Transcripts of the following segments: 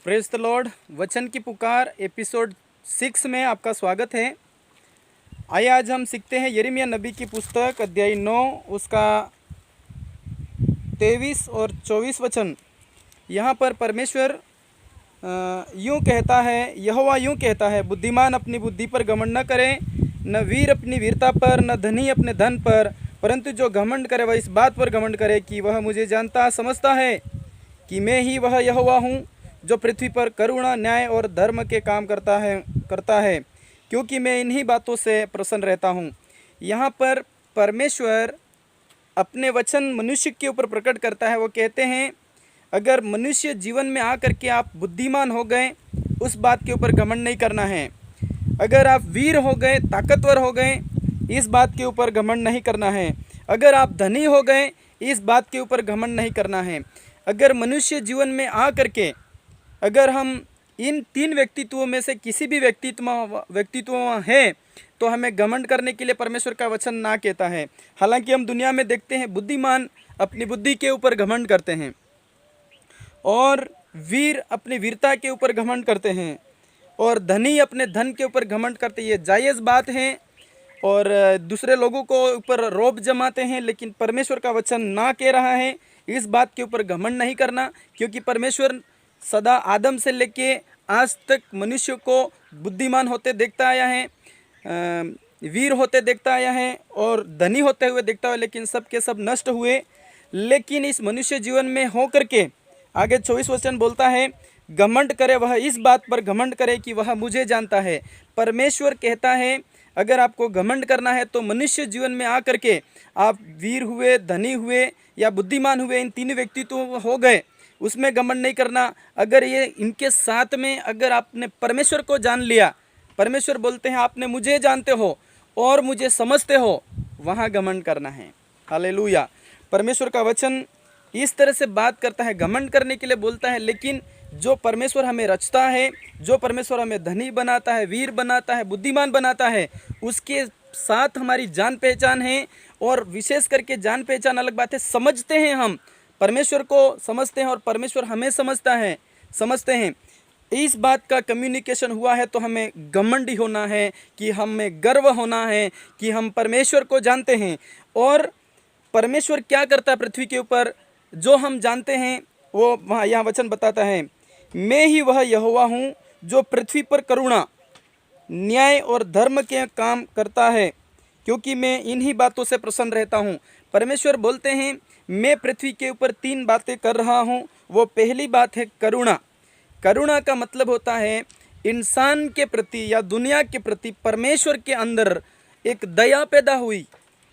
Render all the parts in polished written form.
Praise the Lord. वचन की पुकार एपिसोड 6 में आपका स्वागत है। आइए आज हम सीखते हैं यिर्मयाह नबी की पुस्तक अध्याय 9 उसका 23 और 24 वचन। यहाँ पर परमेश्वर यूँ कहता है, यहोवा यूँ कहता है, बुद्धिमान अपनी बुद्धि पर घमंड न करे, न वीर अपनी वीरता पर, न धनी अपने धन पर, परंतु जो घमंड करे वह इस बात पर घमंड करे कि वह मुझे जानता समझता है कि मैं ही वह यहोवा हूँ जो पृथ्वी पर करुणा, न्याय और धर्म के काम करता है, क्योंकि मैं इन्हीं बातों से प्रसन्न रहता हूँ। यहाँ पर परमेश्वर अपने वचन मनुष्य के ऊपर प्रकट करता है। वो कहते हैं, अगर मनुष्य जीवन में आकर के आप बुद्धिमान हो गए, उस बात के ऊपर घमंड नहीं करना है। अगर आप वीर हो गए, ताकतवर हो गए, इस बात के ऊपर घमंड नहीं करना है। अगर आप धनी हो गए, इस बात के ऊपर घमंड नहीं करना है। अगर मनुष्य जीवन में आ करके अगर हम इन तीन व्यक्तित्वों में से किसी भी व्यक्तित्व हैं तो हमें घमंड करने के लिए परमेश्वर का वचन ना कहता है। हालांकि हम दुनिया में देखते हैं बुद्धिमान अपनी बुद्धि के ऊपर घमंड करते हैं और वीर अपनी वीरता के ऊपर घमंड करते हैं और धनी अपने धन के ऊपर घमंड करते हैं। ये जायज़ बात है और दूसरे लोगों को ऊपर रौब जमाते हैं, लेकिन परमेश्वर का वचन ना कह रहा है इस बात के ऊपर घमंड नहीं करना, क्योंकि परमेश्वर सदा आदम से लेके आज तक मनुष्य को बुद्धिमान होते देखता आया है, वीर होते देखता आया है और धनी होते हुए देखता हुआ, लेकिन सब के सब नष्ट हुए। लेकिन इस मनुष्य जीवन में हो करके आगे 24 वचन बोलता है, घमंड करे वह इस बात पर घमंड करे कि वह मुझे जानता है। परमेश्वर कहता है, अगर आपको घमंड करना है तो मनुष्य जीवन में आकर के आप वीर हुए, धनी हुए या बुद्धिमान हुए, इन तीन व्यक्तित्व हो गए, उसमें घमंड नहीं करना। अगर ये इनके साथ में अगर आपने परमेश्वर को जान लिया, परमेश्वर बोलते हैं आपने मुझे जानते हो और मुझे समझते हो, वहाँ घमंड करना है। हालेलुया। परमेश्वर का वचन इस तरह से बात करता है, घमंड करने के लिए बोलता है, लेकिन जो परमेश्वर हमें रचता है, जो परमेश्वर हमें धनी बनाता है, वीर बनाता है, बुद्धिमान बनाता है, उसके साथ हमारी जान पहचान है। और विशेष करके जान पहचान अलग बात है, समझते हैं, हम परमेश्वर को समझते हैं और परमेश्वर हमें समझते हैं। इस बात का कम्युनिकेशन हुआ है तो हमें घमंडी होना है, कि हमें गर्व होना है कि हम परमेश्वर को जानते हैं। और परमेश्वर क्या करता है पृथ्वी के ऊपर, जो हम जानते हैं वो वहाँ यहाँ वचन बताता है, मैं ही वह यहोवा हूँ जो पृथ्वी पर करुणा, न्याय और धर्म के काम करता है, क्योंकि मैं इन्हीं बातों से प्रसन्न रहता हूँ। परमेश्वर बोलते हैं, मैं पृथ्वी के ऊपर 3 बातें कर रहा हूँ। वो पहली बात है करुणा। करुणा का मतलब होता है इंसान के प्रति या दुनिया के प्रति परमेश्वर के अंदर एक दया पैदा हुई,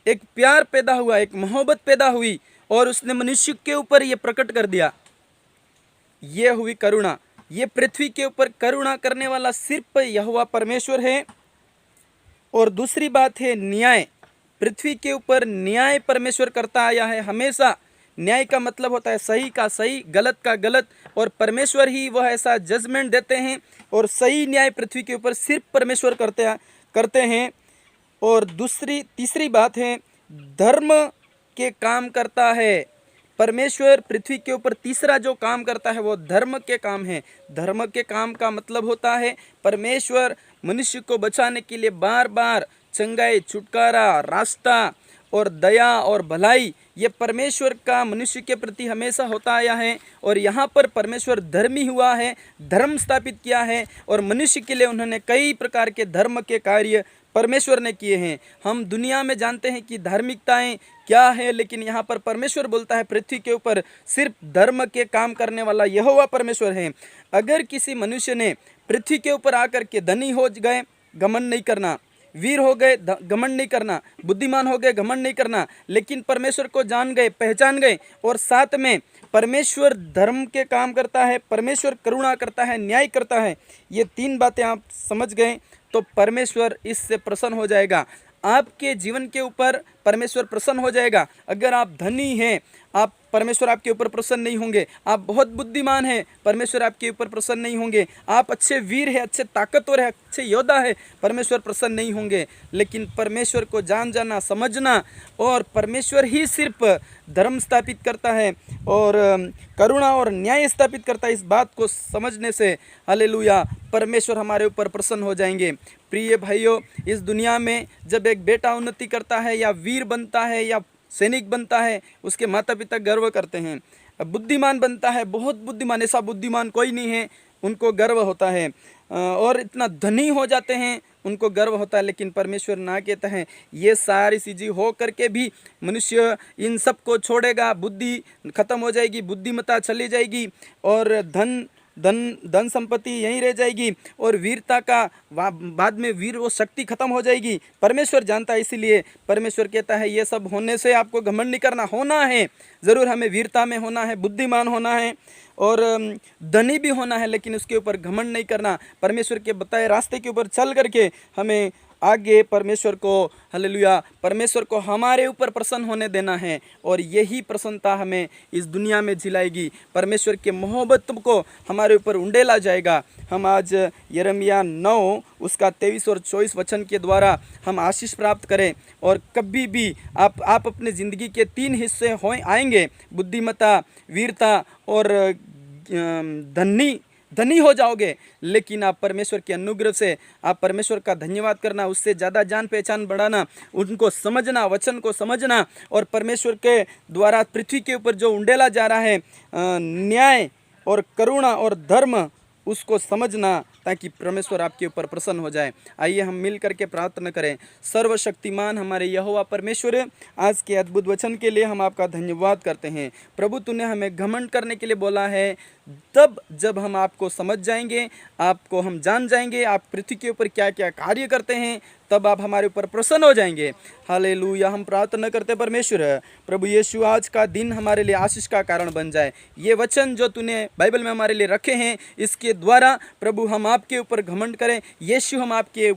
एक प्यार पैदा हुआ, एक मोहब्बत पैदा हुई और उसने मनुष्य के ऊपर ये प्रकट कर दिया। ये हुई करुणा। ये पृथ्वी के ऊपर करुणा करने वाला सिर्फ यहोवा परमेश्वर है। और दूसरी बात है न्याय। पृथ्वी के ऊपर न्याय परमेश्वर करता आया है हमेशा। न्याय का मतलब होता है सही का सही, गलत का गलत, और परमेश्वर ही वह ऐसा जजमेंट देते हैं और सही न्याय पृथ्वी के ऊपर सिर्फ परमेश्वर करते हैं। और तीसरी बात है धर्म के काम करता है। परमेश्वर पृथ्वी के ऊपर तीसरा जो काम करता है वो धर्म के काम है। धर्म के काम का मतलब होता है परमेश्वर मनुष्य को बचाने के लिए बार बार चंगाई, छुटकारा, रास्ता और दया और भलाई, ये परमेश्वर का मनुष्य के प्रति हमेशा होता आया है। और यहाँ पर परमेश्वर धर्मी हुआ है, धर्म स्थापित किया है और मनुष्य के लिए उन्होंने कई प्रकार के धर्म के कार्य परमेश्वर ने किए हैं। हम दुनिया में जानते हैं कि धार्मिकताएं क्या है, लेकिन यहाँ पर परमेश्वर बोलता है पृथ्वी के ऊपर सिर्फ धर्म के काम करने वाला यहोवा परमेश्वर है। अगर किसी मनुष्य ने पृथ्वी के ऊपर आकर के धनी हो गए, घमंड नहीं करना, वीर हो गए, घमंड नहीं करना, बुद्धिमान हो गए, घमंड नहीं करना, लेकिन परमेश्वर को जान गए, पहचान गए और साथ में परमेश्वर धर्म के काम करता है, परमेश्वर करुणा करता है, न्याय करता है, ये 3 बातें आप समझ गए तो परमेश्वर इससे प्रसन्न हो जाएगा। आपके जीवन के ऊपर परमेश्वर प्रसन्न हो जाएगा। अगर आप धनी हैं, आप परमेश्वर आपके ऊपर प्रसन्न नहीं होंगे। आप बहुत बुद्धिमान हैं, परमेश्वर आपके ऊपर प्रसन्न नहीं होंगे। आप अच्छे वीर हैं, अच्छे ताकतवर हैं, अच्छे योद्धा हैं, परमेश्वर प्रसन्न नहीं होंगे। लेकिन परमेश्वर को जाना, समझना, और परमेश्वर ही सिर्फ धर्म स्थापित करता है और करुणा और न्याय स्थापित करता है, इस बात को समझने से हालेलुया परमेश्वर हमारे ऊपर प्रसन्न हो जाएंगे। प्रिय भाइयों, इस दुनिया में जब एक बेटा उन्नति करता है या वीर बनता है या सैनिक बनता है, उसके माता पिता गर्व करते हैं। बुद्धिमान बनता है, बहुत बुद्धिमान, ऐसा बुद्धिमान कोई नहीं है, उनको गर्व होता है। और इतना धनी हो जाते हैं, उनको गर्व होता है। लेकिन परमेश्वर ना कहता है ये सारी चीज़ें हो करके भी मनुष्य इन सब को छोड़ेगा, बुद्धि खत्म हो जाएगी, बुद्धिमत्ता चली जाएगी और धन संपत्ति यहीं रह जाएगी और वीरता का बाद में वीर वो शक्ति खत्म हो जाएगी। परमेश्वर जानता है, इसीलिए परमेश्वर कहता है ये सब होने से आपको घमंड नहीं करना। होना है ज़रूर, हमें वीरता में होना है, बुद्धिमान होना है और धनी भी होना है, लेकिन उसके ऊपर घमंड नहीं करना। परमेश्वर के बताए रास्ते के ऊपर चल करके हमें आगे परमेश्वर को हालेलुया परमेश्वर को हमारे ऊपर प्रसन्न होने देना है और यही प्रसन्नता हमें इस दुनिया में जिलाएगी। परमेश्वर के मोहब्बत को हमारे ऊपर उंडेला जाएगा। हम आज यिर्मयाह 9 उसका 23 और 24 वचन के द्वारा हम आशीष प्राप्त करें और कभी भी आप अपने ज़िंदगी के 3 हिस्से हो आएंगे, बुद्धिमत्ता, वीरता और धनी हो जाओगे। लेकिन आप परमेश्वर के अनुग्रह से आप परमेश्वर का धन्यवाद करना, उससे ज़्यादा जान पहचान बढ़ाना, उनको समझना, वचन को समझना और परमेश्वर के द्वारा पृथ्वी के ऊपर जो उंडेला जा रहा है न्याय और करुणा और धर्म, उसको समझना, ताकि परमेश्वर आपके ऊपर प्रसन्न हो जाए। आइए हम मिल करके प्रार्थना करें। सर्वशक्तिमान हमारे यहोवा परमेश्वर, आज के अद्भुत वचन के लिए हम आपका धन्यवाद करते हैं। प्रभु, तूने हमें घमंड करने के लिए बोला है, तब जब हम आपको समझ जाएंगे, आपको हम जान जाएंगे, आप पृथ्वी के ऊपर क्या क्या कार्य करते हैं, तब आप हमारे ऊपर प्रसन्न हो जाएंगे। हालेलुया। हम प्रार्थना करते परमेश्वर, प्रभु यीशु आज का दिन हमारे लिए आशीष का कारण बन जाए। ये वचन जो तूने बाइबल में हमारे लिए रखे हैं, इसके द्वारा प्रभु हम आपके ऊपर घमंड करें। यीशु, हम आपके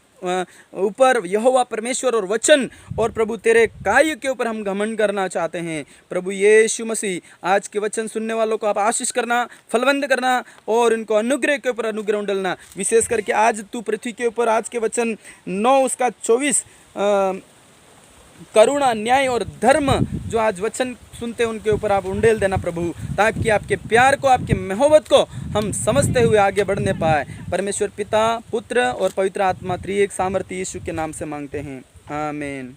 ऊपर यहोवा परमेश्वर और वचन और प्रभु तेरे कार्य के ऊपर हम घमंड करना चाहते हैं। प्रभु यीशु मसीह, आज के वचन सुनने वालों को आप आशीष करना, फलवंत करना और इनको अनुग्रह के ऊपर अनुग्रह उंडलना। विशेष करके आज तू पृथ्वी के ऊपर आज के वचन 9 उसका 24 करुणा, न्याय और धर्म जो आज वचन सुनते हैं उनके ऊपर आप उंडेल देना प्रभु, ताकि आपके प्यार को, आपके मोहब्बत को हम समझते हुए आगे बढ़ने पाए। परमेश्वर पिता, पुत्र और पवित्र आत्मा त्रिएक सामर्थ्य यीशु के नाम से मांगते हैं, आमीन।